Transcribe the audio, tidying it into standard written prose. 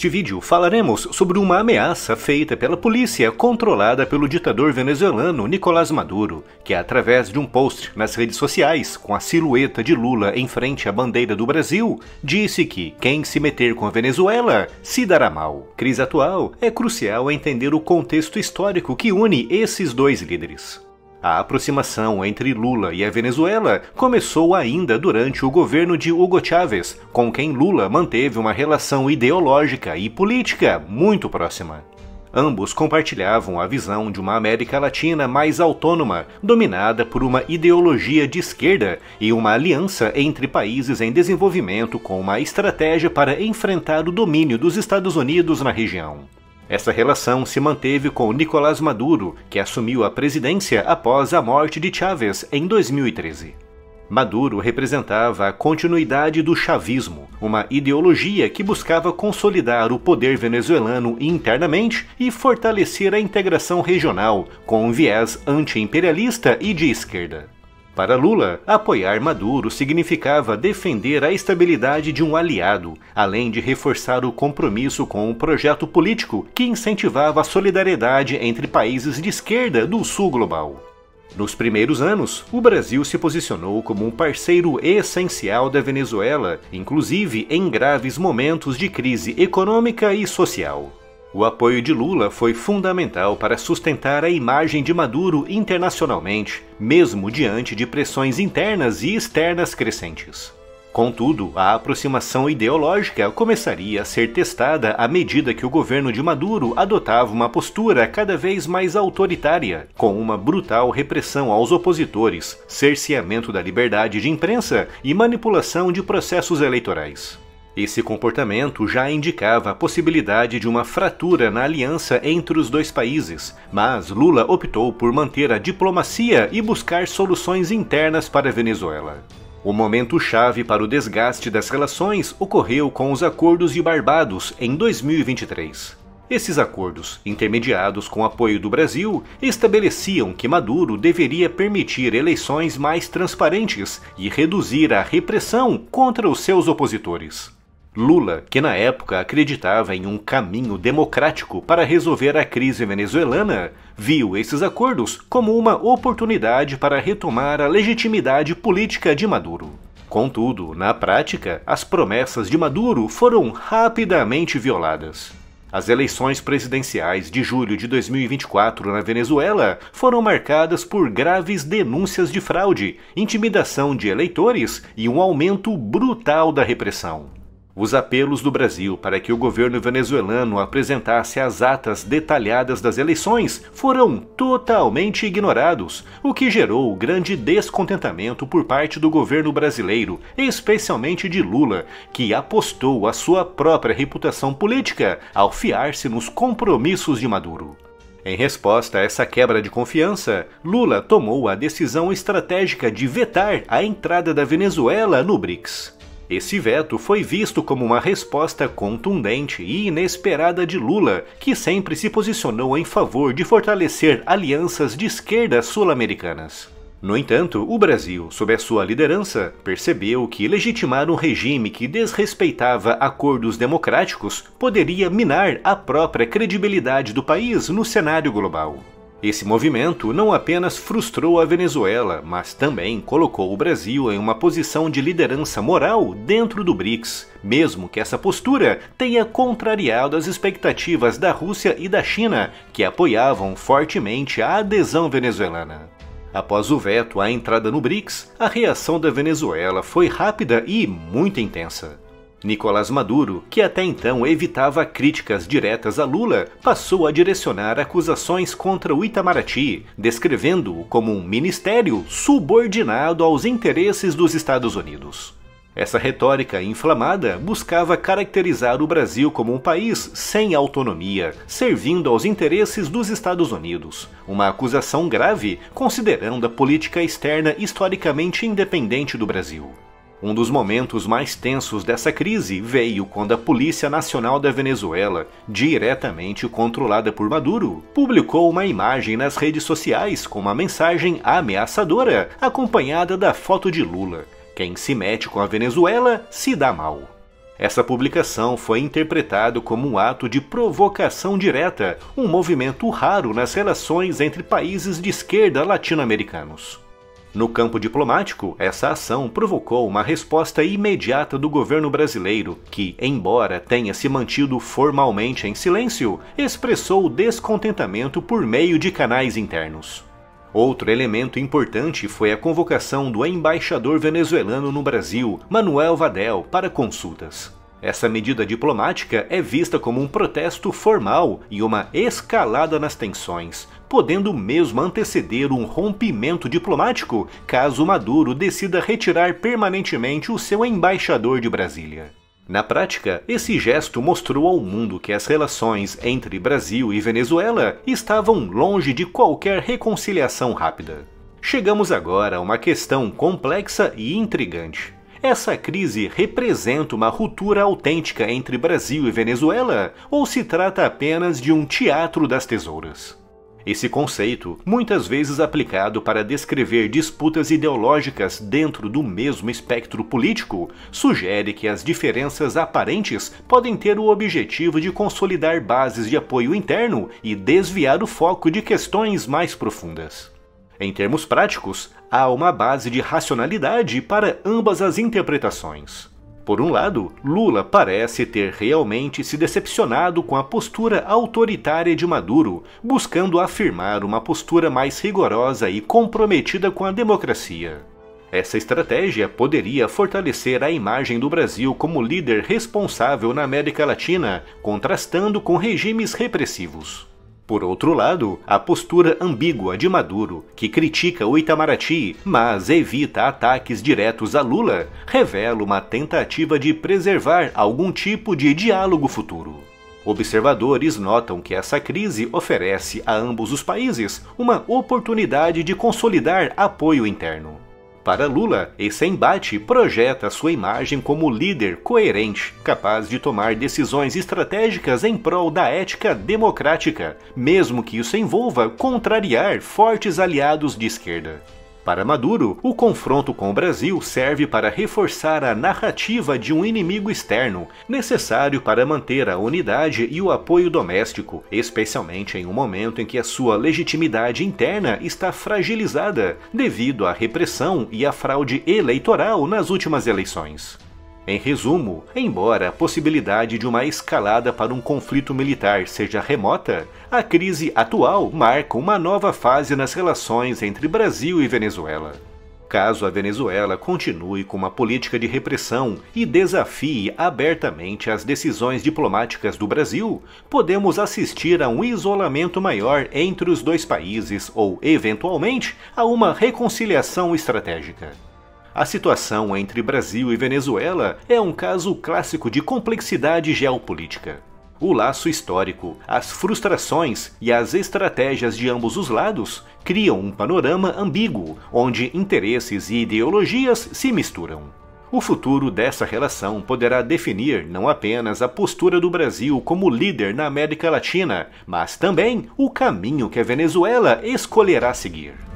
Neste vídeo falaremos sobre uma ameaça feita pela polícia controlada pelo ditador venezuelano Nicolás Maduro, que através de um post nas redes sociais com a silhueta de Lula em frente à bandeira do Brasil, disse que quem se meter com a Venezuela se dará mal. Crise atual, é crucial entender o contexto histórico que une esses dois líderes. A aproximação entre Lula e a Venezuela começou ainda durante o governo de Hugo Chávez, com quem Lula manteve uma relação ideológica e política muito próxima. Ambos compartilhavam a visão de uma América Latina mais autônoma, dominada por uma ideologia de esquerda e uma aliança entre países em desenvolvimento com uma estratégia para enfrentar o domínio dos Estados Unidos na região. Essa relação se manteve com Nicolás Maduro, que assumiu a presidência após a morte de Chávez em 2013. Maduro representava a continuidade do chavismo, uma ideologia que buscava consolidar o poder venezuelano internamente e fortalecer a integração regional, com um viés anti-imperialista e de esquerda. Para Lula, apoiar Maduro significava defender a estabilidade de um aliado, além de reforçar o compromisso com um projeto político que incentivava a solidariedade entre países de esquerda do sul global. Nos primeiros anos, o Brasil se posicionou como um parceiro essencial da Venezuela, inclusive em graves momentos de crise econômica e social. O apoio de Lula foi fundamental para sustentar a imagem de Maduro internacionalmente, mesmo diante de pressões internas e externas crescentes. Contudo, a aproximação ideológica começaria a ser testada à medida que o governo de Maduro adotava uma postura cada vez mais autoritária, com uma brutal repressão aos opositores, cerceamento da liberdade de imprensa e manipulação de processos eleitorais. Esse comportamento já indicava a possibilidade de uma fratura na aliança entre os dois países, mas Lula optou por manter a diplomacia e buscar soluções internas para a Venezuela. O momento-chave para o desgaste das relações ocorreu com os Acordos de Barbados em 2023. Esses acordos, intermediados com apoio do Brasil, estabeleciam que Maduro deveria permitir eleições mais transparentes e reduzir a repressão contra os seus opositores. Lula, que na época acreditava em um caminho democrático para resolver a crise venezuelana, viu esses acordos como uma oportunidade para retomar a legitimidade política de Maduro. Contudo, na prática, as promessas de Maduro foram rapidamente violadas. As eleições presidenciais de julho de 2024 na Venezuela foram marcadas por graves denúncias de fraude, intimidação de eleitores e um aumento brutal da repressão. Os apelos do Brasil para que o governo venezuelano apresentasse as atas detalhadas das eleições foram totalmente ignorados, o que gerou grande descontentamento por parte do governo brasileiro, especialmente de Lula, que apostou a sua própria reputação política ao fiar-se nos compromissos de Maduro. Em resposta a essa quebra de confiança, Lula tomou a decisão estratégica de vetar a entrada da Venezuela no BRICS. Esse veto foi visto como uma resposta contundente e inesperada de Lula, que sempre se posicionou em favor de fortalecer alianças de esquerda sul-americanas. No entanto, o Brasil, sob a sua liderança, percebeu que legitimar um regime que desrespeitava acordos democráticos poderia minar a própria credibilidade do país no cenário global. Esse movimento não apenas frustrou a Venezuela, mas também colocou o Brasil em uma posição de liderança moral dentro do BRICS, mesmo que essa postura tenha contrariado as expectativas da Rússia e da China, que apoiavam fortemente a adesão venezuelana. Após o veto à entrada no BRICS, a reação da Venezuela foi rápida e muito intensa. Nicolás Maduro, que até então evitava críticas diretas a Lula, passou a direcionar acusações contra o Itamaraty, descrevendo-o como um ministério subordinado aos interesses dos Estados Unidos. Essa retórica inflamada buscava caracterizar o Brasil como um país sem autonomia, servindo aos interesses dos Estados Unidos, uma acusação grave considerando a política externa historicamente independente do Brasil. Um dos momentos mais tensos dessa crise veio quando a Polícia Nacional da Venezuela, diretamente controlada por Maduro, publicou uma imagem nas redes sociais com uma mensagem ameaçadora acompanhada da foto de Lula. Quem se mete com a Venezuela se dá mal. Essa publicação foi interpretada como um ato de provocação direta, um movimento raro nas relações entre países de esquerda latino-americanos. No campo diplomático, essa ação provocou uma resposta imediata do governo brasileiro, que, embora tenha se mantido formalmente em silêncio, expressou descontentamento por meio de canais internos. Outro elemento importante foi a convocação do embaixador venezuelano no Brasil, Manuel Vadel, para consultas. Essa medida diplomática é vista como um protesto formal e uma escalada nas tensões, podendo mesmo anteceder um rompimento diplomático caso Maduro decida retirar permanentemente o seu embaixador de Brasília. Na prática, esse gesto mostrou ao mundo que as relações entre Brasil e Venezuela estavam longe de qualquer reconciliação rápida. Chegamos agora a uma questão complexa e intrigante. Essa crise representa uma ruptura autêntica entre Brasil e Venezuela ou se trata apenas de um teatro das tesouras? Esse conceito, muitas vezes aplicado para descrever disputas ideológicas dentro do mesmo espectro político, sugere que as diferenças aparentes podem ter o objetivo de consolidar bases de apoio interno e desviar o foco de questões mais profundas. Em termos práticos, há uma base de racionalidade para ambas as interpretações. Por um lado, Lula parece ter realmente se decepcionado com a postura autoritária de Maduro, buscando afirmar uma postura mais rigorosa e comprometida com a democracia. Essa estratégia poderia fortalecer a imagem do Brasil como líder responsável na América Latina, contrastando com regimes repressivos. Por outro lado, a postura ambígua de Maduro, que critica o Itamaraty, mas evita ataques diretos a Lula, revela uma tentativa de preservar algum tipo de diálogo futuro. Observadores notam que essa crise oferece a ambos os países uma oportunidade de consolidar apoio interno. Para Lula, esse embate projeta sua imagem como líder coerente, capaz de tomar decisões estratégicas em prol da ética democrática, mesmo que isso envolva contrariar fortes aliados de esquerda. Para Maduro, o confronto com o Brasil serve para reforçar a narrativa de um inimigo externo, necessário para manter a unidade e o apoio doméstico, especialmente em um momento em que a sua legitimidade interna está fragilizada devido à repressão e à fraude eleitoral nas últimas eleições. Em resumo, embora a possibilidade de uma escalada para um conflito militar seja remota, a crise atual marca uma nova fase nas relações entre Brasil e Venezuela. Caso a Venezuela continue com uma política de repressão e desafie abertamente as decisões diplomáticas do Brasil, podemos assistir a um isolamento maior entre os dois países ou, eventualmente, a uma reconciliação estratégica. A situação entre Brasil e Venezuela é um caso clássico de complexidade geopolítica. O laço histórico, as frustrações e as estratégias de ambos os lados criam um panorama ambíguo, onde interesses e ideologias se misturam. O futuro dessa relação poderá definir não apenas a postura do Brasil como líder na América Latina, mas também o caminho que a Venezuela escolherá seguir.